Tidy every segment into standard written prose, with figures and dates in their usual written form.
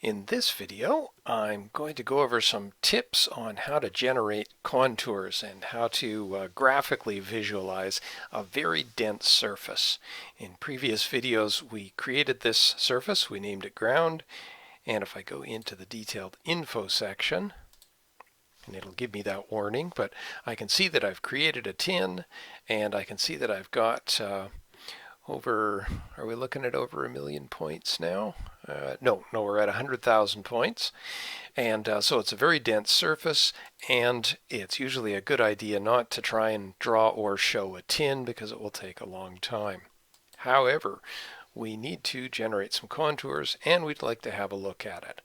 In this video, I'm going to go over some tips on how to generate contours and how to graphically visualize a very dense surface. In previous videos, we created this surface, we named it ground, and if I go into the detailed info section, and it'll give me that warning, but I can see that I've created a tin, and I can see that I've got are we looking at over 1 million points now? No, we're at 100,000 points. And so it's a very dense surface, and it's usually a good idea not to try and draw or show a tin because it will take a long time. However, we need to generate some contours, and we'd like to have a look at it.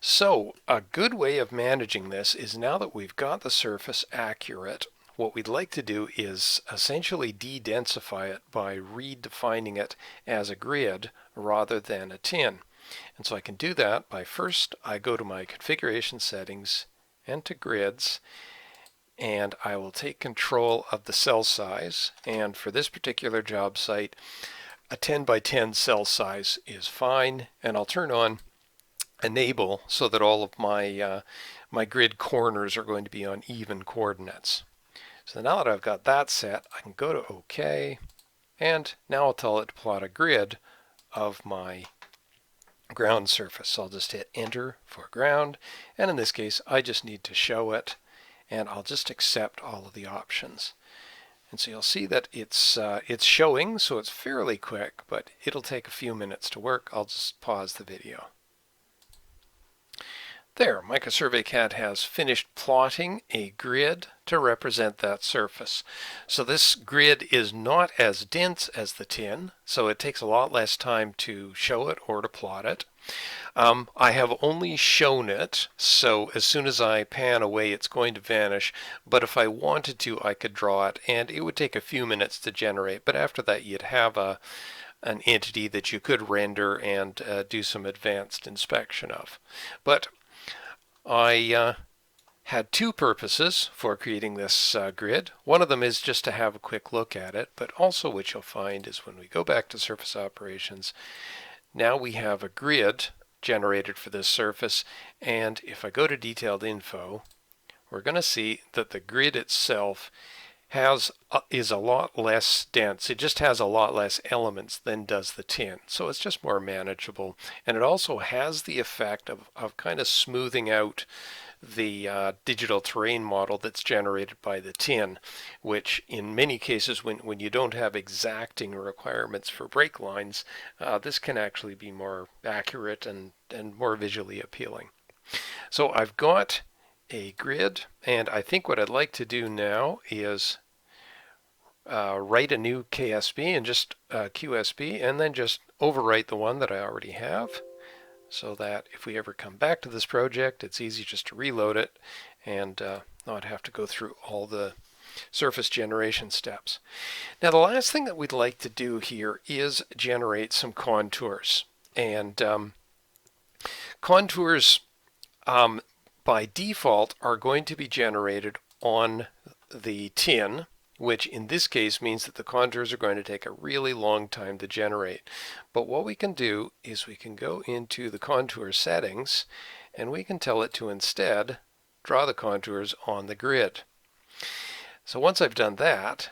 So a good way of managing this is, now that we've got the surface accurate, what we'd like to do is essentially de-densify it by redefining it as a grid rather than a tin. And so I can do that by, first I go to my configuration settings and to grids, and I will take control of the cell size. And for this particular job site, a 10 by 10 cell size is fine, and I'll turn on enable so that all of my my grid corners are going to be on even coordinates. So now that I've got that set, I can go to OK, and now I'll tell it to plot a grid of my ground surface. So I'll just hit enter for ground, and in this case I just need to show it, and I'll just accept all of the options. And so you'll see that it's showing, so it's fairly quick, but it'll take a few minutes to work. I'll just pause the video. There, MicroSurveyCAD has finished plotting a grid to represent that surface. So this grid is not as dense as the tin, so it takes a lot less time to show it or to plot it. I have only shown it, so as soon as I pan away it's going to vanish, but if I wanted to I could draw it, and it would take a few minutes to generate, but after that you'd have an entity that you could render and do some advanced inspection of. But I had two purposes for creating this grid. One of them is just to have a quick look at it, but also what you'll find is when we go back to surface operations, now we have a grid generated for this surface, and if I go to detailed info, we're going to see that the grid itself is a lot less dense. It just has a lot less elements than does the tin, so it's just more manageable, and it also has the effect of kind of smoothing out the digital terrain model that's generated by the tin, which in many cases when you don't have exacting requirements for break lines, this can actually be more accurate and more visually appealing. So I've got a grid, and I think what I'd like to do now is write a new KSB and just QSB, and then just overwrite the one that I already have, so that if we ever come back to this project, it's easy just to reload it and not have to go through all the surface generation steps. Now the last thing that we'd like to do here is generate some contours. And contours by default are going to be generated on the tin, which in this case means that the contours are going to take a really long time to generate. But what we can do is we can go into the contour settings, and we can tell it to instead draw the contours on the grid. So once I've done that,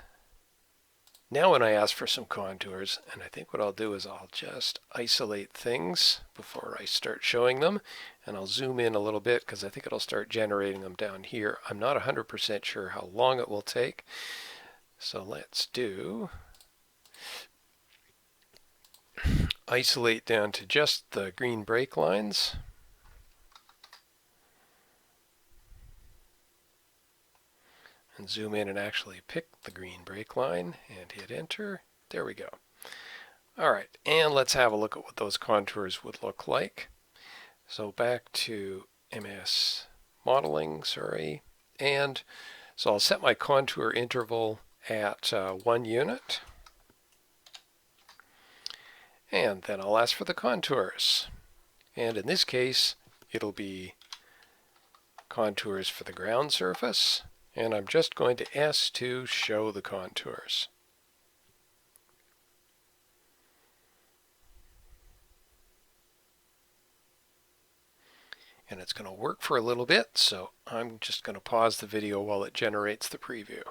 now when I ask for some contours, and I think what I'll do is I'll just isolate things before I start showing them, and I'll zoom in a little bit because I think it'll start generating them down here. I'm not 100% sure how long it will take. So let's do isolate down to just the green break lines. And zoom in and actually pick the green break line and hit enter. There we go. Alright, and let's have a look at what those contours would look like. So back to MS modeling, and so I'll set my contour interval at 1 unit, and then I'll ask for the contours, and in this case it'll be contours for the ground surface, and I'm just going to S to show the contours. and it's going to work for a little bit, so I'm just going to pause the video while it generates the preview.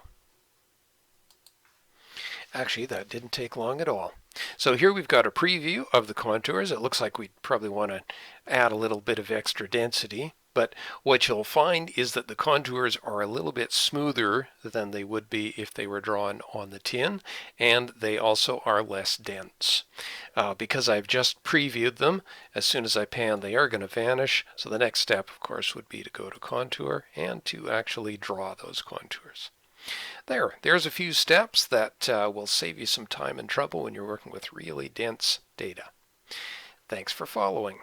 Actually, that didn't take long at all. So here we've got a preview of the contours. It looks like we probably want to add a little bit of extra density, but what you'll find is that the contours are a little bit smoother than they would be if they were drawn on the tin, and they also are less dense. Because I've just previewed them, as soon as I pan they are going to vanish, so the next step of course would be to go to contour and to actually draw those contours. There's a few steps that will save you some time and trouble when you're working with really dense data. Thanks for following.